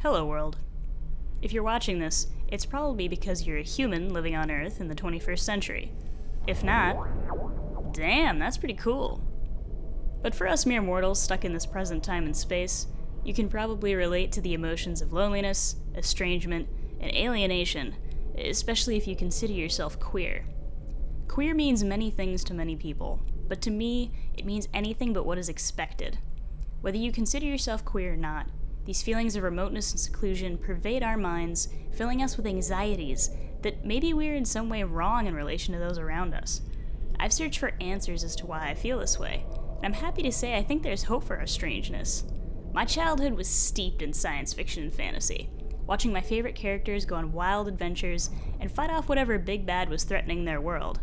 Hello world. If you're watching this, it's probably because you're a human living on Earth in the 21st century. If not, damn, that's pretty cool. But for us mere mortals stuck in this present time and space, you can probably relate to the emotions of loneliness, estrangement, and alienation, especially if you consider yourself queer. Queer means many things to many people, but to me, it means anything but what is expected. Whether you consider yourself queer or not, these feelings of remoteness and seclusion pervade our minds, filling us with anxieties that maybe we're in some way wrong in relation to those around us. I've searched for answers as to why I feel this way, and I'm happy to say I think there's hope for our strangeness. My childhood was steeped in science fiction and fantasy, watching my favorite characters go on wild adventures and fight off whatever big bad was threatening their world.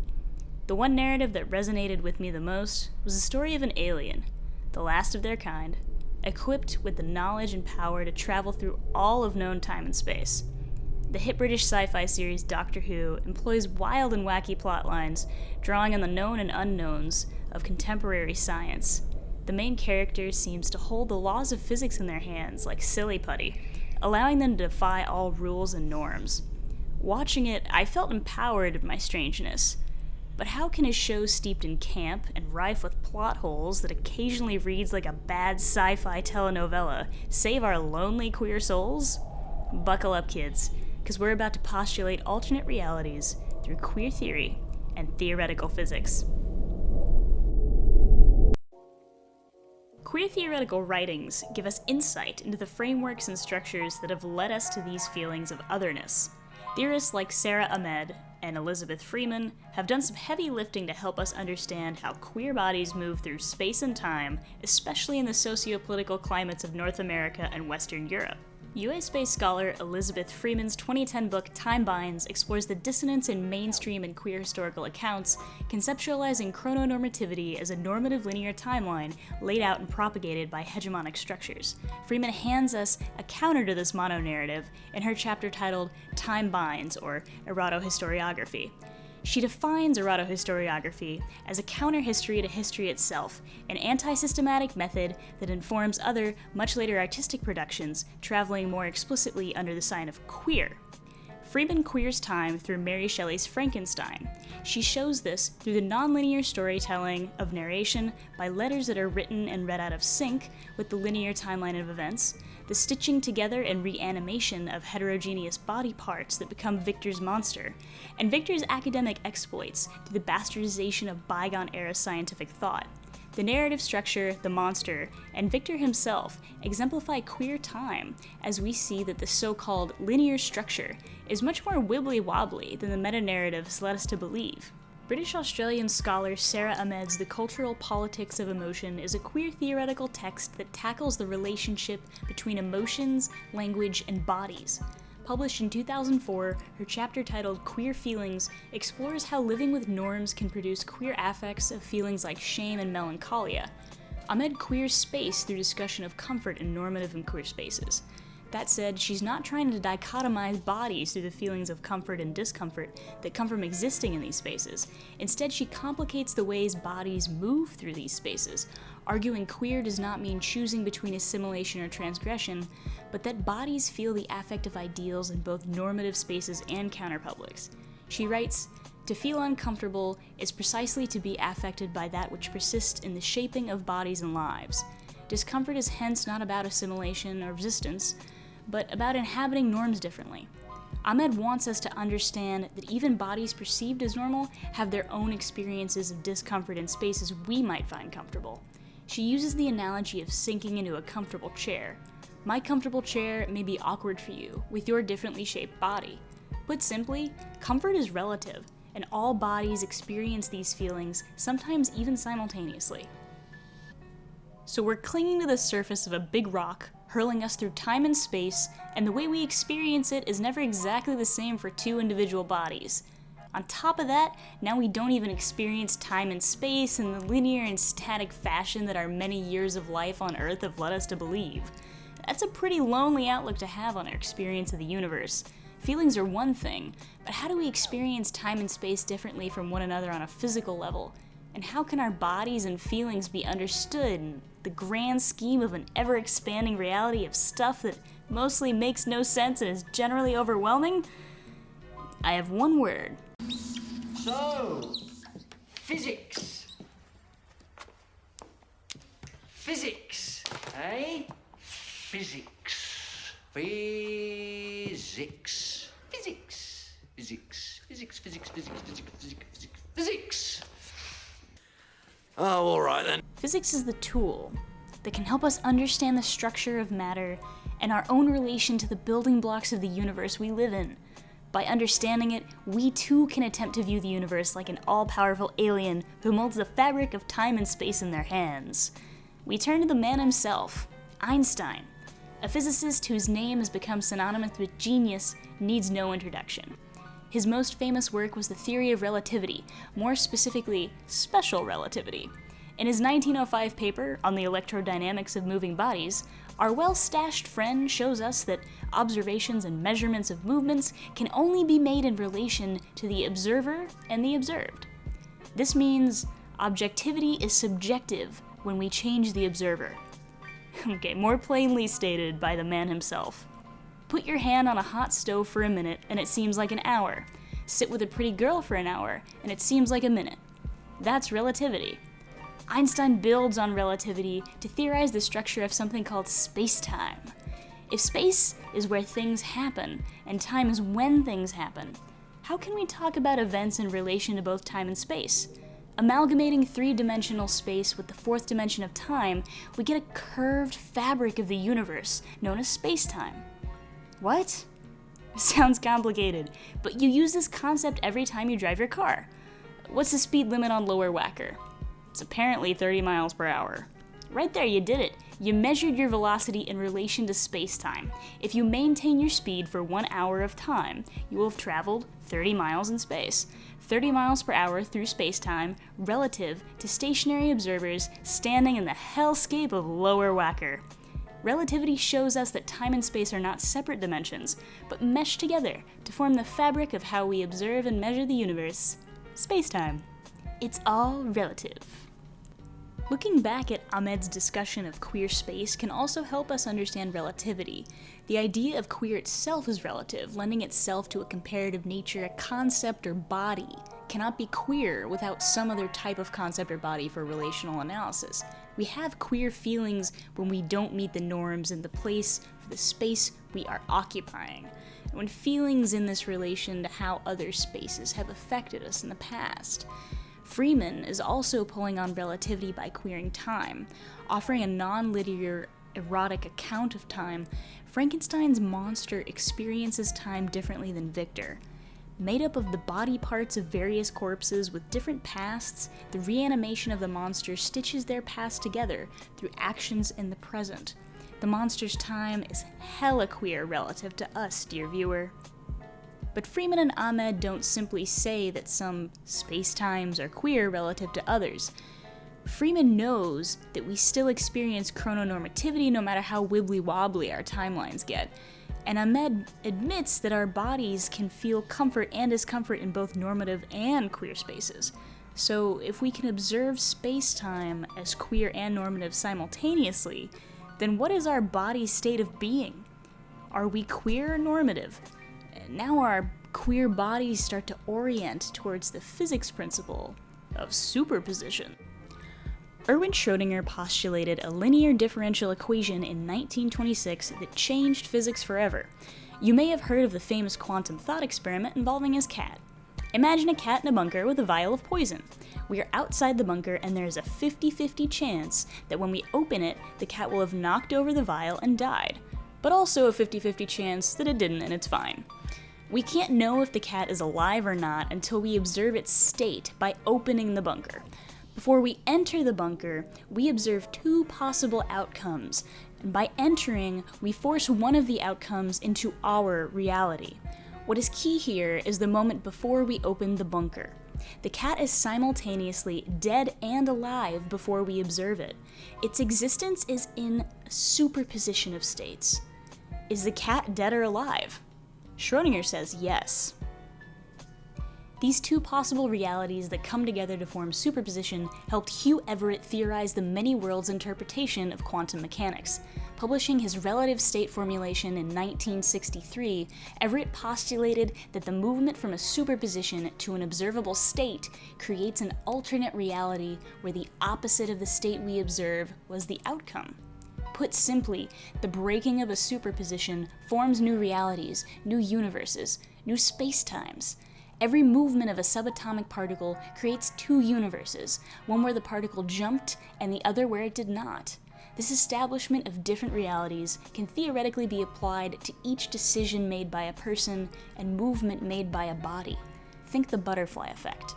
The one narrative that resonated with me the most was the story of an alien, the last of their kind, equipped with the knowledge and power to travel through all of known time and space. The hit British sci-fi series Doctor Who employs wild and wacky plot lines, drawing on the known and unknowns of contemporary science. The main character seems to hold the laws of physics in their hands like silly putty, allowing them to defy all rules and norms. Watching it, I felt empowered in my strangeness. But how can a show steeped in camp and rife with plot holes that occasionally reads like a bad sci-fi telenovela save our lonely queer souls? Buckle up, kids, because we're about to postulate alternate realities through queer theory and theoretical physics. Queer theoretical writings give us insight into the frameworks and structures that have led us to these feelings of otherness. Theorists like Sarah Ahmed and Elizabeth Freeman have done some heavy lifting to help us understand how queer bodies move through space and time, especially in the socio-political climates of North America and Western Europe. US-based scholar Elizabeth Freeman's 2010 book Time Binds explores the dissonance in mainstream and queer historical accounts, conceptualizing chrononormativity as a normative linear timeline laid out and propagated by hegemonic structures. Freeman hands us a counter to this mono-narrative in her chapter titled Time Binds, or Erotohistoriography. She defines erotohistoriography as a counter-history to history itself, an anti-systematic method that informs other, much later artistic productions, traveling more explicitly under the sign of queer. Freeman queers time through Mary Shelley's Frankenstein. She shows this through the nonlinear storytelling of narration by letters that are written and read out of sync with the linear timeline of events, the stitching together and reanimation of heterogeneous body parts that become Victor's monster, and Victor's academic exploits through the bastardization of bygone-era scientific thought. The narrative structure, the monster, and Victor himself exemplify queer time, as we see that the so-called linear structure is much more wibbly-wobbly than the meta-narratives led us to believe. British-Australian scholar Sarah Ahmed's The Cultural Politics of Emotion is a queer theoretical text that tackles the relationship between emotions, language, and bodies. Published in 2004, her chapter titled Queer Feelings explores how living with norms can produce queer affects of feelings like shame and melancholia. Ahmed queers space through discussion of comfort in normative and queer spaces. That said, she's not trying to dichotomize bodies through the feelings of comfort and discomfort that come from existing in these spaces. Instead, she complicates the ways bodies move through these spaces, arguing queer does not mean choosing between assimilation or transgression, but that bodies feel the affect of ideals in both normative spaces and counterpublics. She writes, "To feel uncomfortable is precisely to be affected by that which persists in the shaping of bodies and lives. Discomfort is hence not about assimilation or resistance, but about inhabiting norms differently." Ahmed wants us to understand that even bodies perceived as normal have their own experiences of discomfort in spaces we might find comfortable. She uses the analogy of sinking into a comfortable chair. My comfortable chair may be awkward for you, with your differently shaped body. Put simply, comfort is relative, and all bodies experience these feelings, sometimes even simultaneously. So we're clinging to the surface of a big rock, hurling us through time and space, and the way we experience it is never exactly the same for two individual bodies. On top of that, now we don't even experience time and space in the linear and static fashion that our many years of life on Earth have led us to believe. That's a pretty lonely outlook to have on our experience of the universe. Feelings are one thing, but how do we experience time and space differently from one another on a physical level? And how can our bodies and feelings be understood in the grand scheme of an ever-expanding reality of stuff that mostly makes no sense and is generally overwhelming, I have one word. So, physics. Physics, eh? Physics. Physics. Physics. Physics. Physics, physics, physics, physics, physics, physics, physics. Oh, all right then. Physics is the tool that can help us understand the structure of matter and our own relation to the building blocks of the universe we live in. By understanding it, we too can attempt to view the universe like an all-powerful alien who molds the fabric of time and space in their hands. We turn to the man himself, Einstein. A physicist whose name has become synonymous with genius needs no introduction. His most famous work was the theory of relativity, more specifically, special relativity. In his 1905 paper on the electrodynamics of moving bodies, our well-stashed friend shows us that observations and measurements of movements can only be made in relation to the observer and the observed. This means objectivity is subjective when we change the observer. Okay, more plainly stated by the man himself. Put your hand on a hot stove for a minute and it seems like an hour. Sit with a pretty girl for an hour and it seems like a minute. That's relativity. Einstein builds on relativity to theorize the structure of something called spacetime. If space is where things happen, and time is when things happen, how can we talk about events in relation to both time and space? Amalgamating three-dimensional space with the fourth dimension of time, we get a curved fabric of the universe known as spacetime. What? Sounds complicated, but you use this concept every time you drive your car. What's the speed limit on Lower Wacker? It's apparently 30 miles per hour. Right there, you did it. You measured your velocity in relation to space-time. If you maintain your speed for 1 hour of time, you will have traveled 30 miles in space. 30 miles per hour through space-time relative to stationary observers standing in the hellscape of Lower Wacker. Relativity shows us that time and space are not separate dimensions, but mesh together to form the fabric of how we observe and measure the universe. Space-time. It's all relative. Looking back at Ahmed's discussion of queer space can also help us understand relativity. The idea of queer itself is relative, lending itself to a comparative nature. A concept or body cannot be queer without some other type of concept or body for relational analysis. We have queer feelings when we don't meet the norms in the place for the space we are occupying, and when feelings in this relation to how other spaces have affected us in the past. Freeman is also pulling on relativity by queering time. Offering a non-linear, erotic account of time, Frankenstein's monster experiences time differently than Victor. Made up of the body parts of various corpses with different pasts, the reanimation of the monster stitches their past together through actions in the present. The monster's time is hella queer relative to us, dear viewer. But Freeman and Ahmed don't simply say that some space-times are queer relative to others. Freeman knows that we still experience chrononormativity no matter how wibbly-wobbly our timelines get. And Ahmed admits that our bodies can feel comfort and discomfort in both normative and queer spaces. So if we can observe space-time as queer and normative simultaneously, then what is our body's state of being? Are we queer or normative? Now our queer bodies start to orient towards the physics principle of superposition. Erwin Schrödinger postulated a linear differential equation in 1926 that changed physics forever. You may have heard of the famous quantum thought experiment involving his cat. Imagine a cat in a bunker with a vial of poison. We are outside the bunker and there is a 50-50 chance that when we open it, the cat will have knocked over the vial and died. But also a 50-50 chance that it didn't and it's fine. We can't know if the cat is alive or not until we observe its state by opening the bunker. Before we enter the bunker, we observe two possible outcomes, and by entering, we force one of the outcomes into our reality. What is key here is the moment before we open the bunker. The cat is simultaneously dead and alive before we observe it. Its existence is in a superposition of states. Is the cat dead or alive? Schrödinger says yes. These two possible realities that come together to form superposition helped HUGH Everett theorize the many worlds interpretation of quantum mechanics. Publishing his relative state formulation in 1963, Everett postulated that the movement from a superposition to an observable state creates an alternate reality where the opposite of the state we observe was the outcome. Put simply, the breaking of a superposition forms new realities, new universes, new spacetimes. Every movement of a subatomic particle creates two universes, one where the particle jumped and the other where it did not. This establishment of different realities can theoretically be applied to each decision made by a person and movement made by a body. Think the butterfly effect.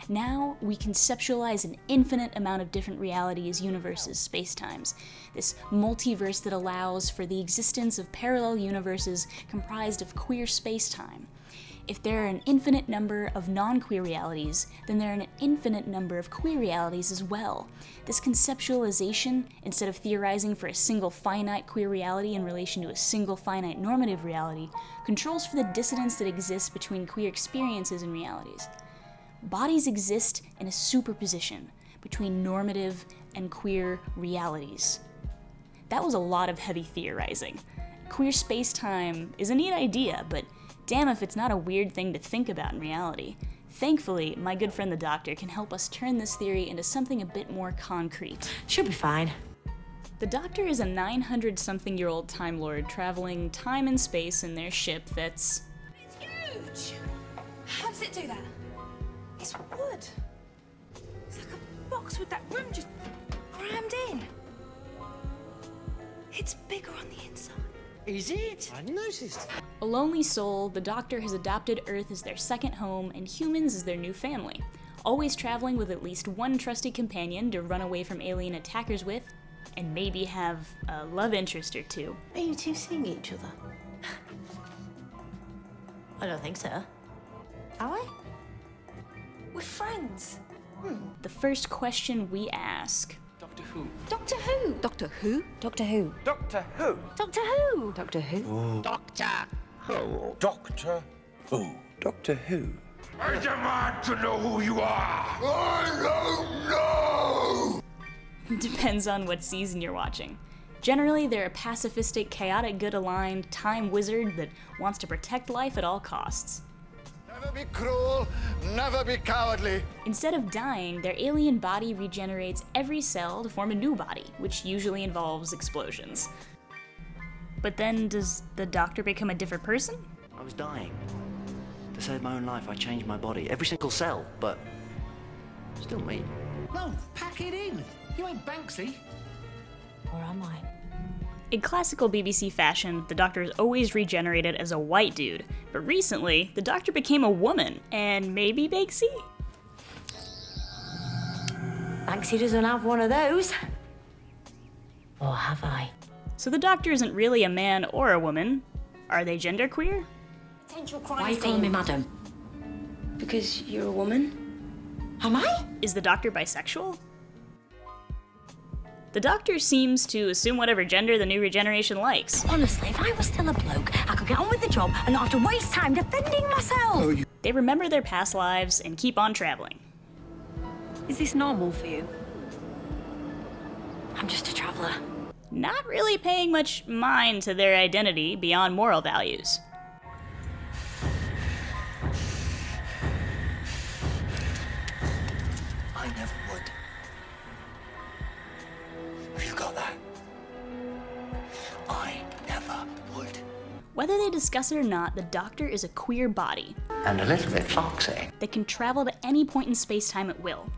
Now we conceptualize an infinite amount of different realities, universes, spacetimes. This multiverse that allows for the existence of parallel universes comprised of queer spacetime. If there are an infinite number of non-queer realities, then there are an infinite number of queer realities as well. This conceptualization, instead of theorizing for a single finite queer reality in relation to a single finite normative reality, controls for the dissonance that exists between queer experiences and realities. Bodies exist in a superposition between normative and queer realities. That was a lot of heavy theorizing. Queer space-time is a neat idea, but damn if it's not a weird thing to think about in reality. Thankfully, my good friend the Doctor can help us turn this theory into something a bit more concrete. She'll be fine. The Doctor is a 900-something-year-old Time Lord traveling time and space in their ship that's... It's huge! How does it do that? It's wood. It's like a box with that room just crammed in. It's bigger on the inside. Is it? I noticed. A lonely soul, the Doctor has adopted Earth as their second home and humans as their new family, always traveling with at least one trusty companion to run away from alien attackers with, and maybe have a love interest or two. Are you two seeing each other? I don't think so. Are we? We're friends. The first question we ask: Doctor Who. Doctor Who? Doctor Who? Doctor Who? Doctor Who. Doctor Who? Doctor Who? Doctor Who. Doctor Who. Doctor Who. I demand to know who you are! I don't know! Depends on what season you're watching. Generally, they're a pacifistic, chaotic, good-aligned time wizard that wants to protect life at all costs. Never be cruel, never be cowardly. Instead of dying, their alien body regenerates every cell to form a new body, which usually involves explosions. But then, does the Doctor become a different person? I was dying. To save my own life, I changed my body. Every single cell, but still me. No, pack it in. You ain't Banksy. Or am I? In classical BBC fashion, the Doctor is always regenerated as a white dude, but recently, the Doctor became a woman, and maybe Banksy? Banksy doesn't have one of those. Or have I? So the Doctor isn't really a man or a woman. Are they genderqueer? Potential crime. Why are you calling me madam? Because you're a woman? Am I? Is the Doctor bisexual? The Doctor seems to assume whatever gender the new regeneration likes. Honestly, if I was still a bloke, I could get on with the job and not have to waste time defending myself. They remember their past lives and keep on traveling. Is this normal for you? I'm just a traveller. Not really paying much mind to their identity beyond moral values. I never would. Have you got that? I never would. Whether they discuss it or not, the Doctor is a queer body And a little bit foxy. that can travel to any point in space-time at will.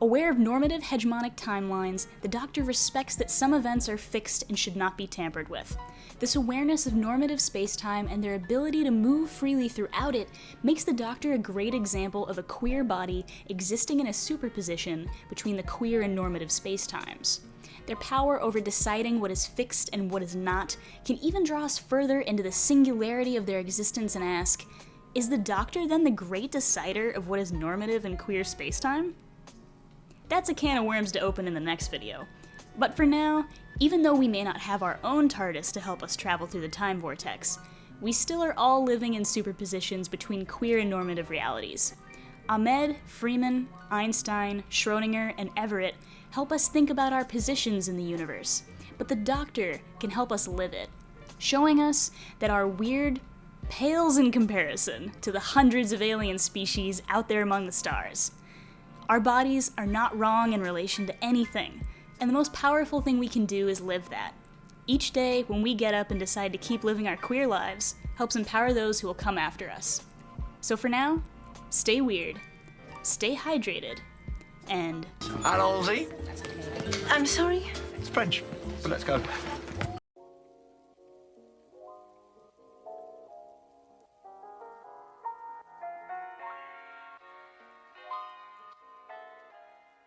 Aware of normative hegemonic timelines, the Doctor respects that some events are fixed and should not be tampered with. This awareness of normative spacetime and their ability to move freely throughout it makes the Doctor a great example of a queer body existing in a superposition between the queer and normative spacetimes. Their power over deciding what is fixed and what is not can even draw us further into the singularity of their existence and ask, is the Doctor then the great decider of what is normative and queer spacetime? That's a can of worms to open in the next video. But for now, even though we may not have our own TARDIS to help us travel through the time vortex, we still are all living in superpositions between queer and normative realities. Ahmed, Freeman, Einstein, Schrödinger, and Everett help us think about our positions in the universe. but the doctor can help us live it, showing us that our weird pales in comparison to the hundreds of alien species out there among the stars. Our bodies are not wrong in relation to anything, and the most powerful thing we can do is live that. Each day, when we get up and decide to keep living our queer lives, helps empower those who will come after us. So for now, stay weird, stay hydrated, and... Allons-y. I'm sorry? It's French, but let's go.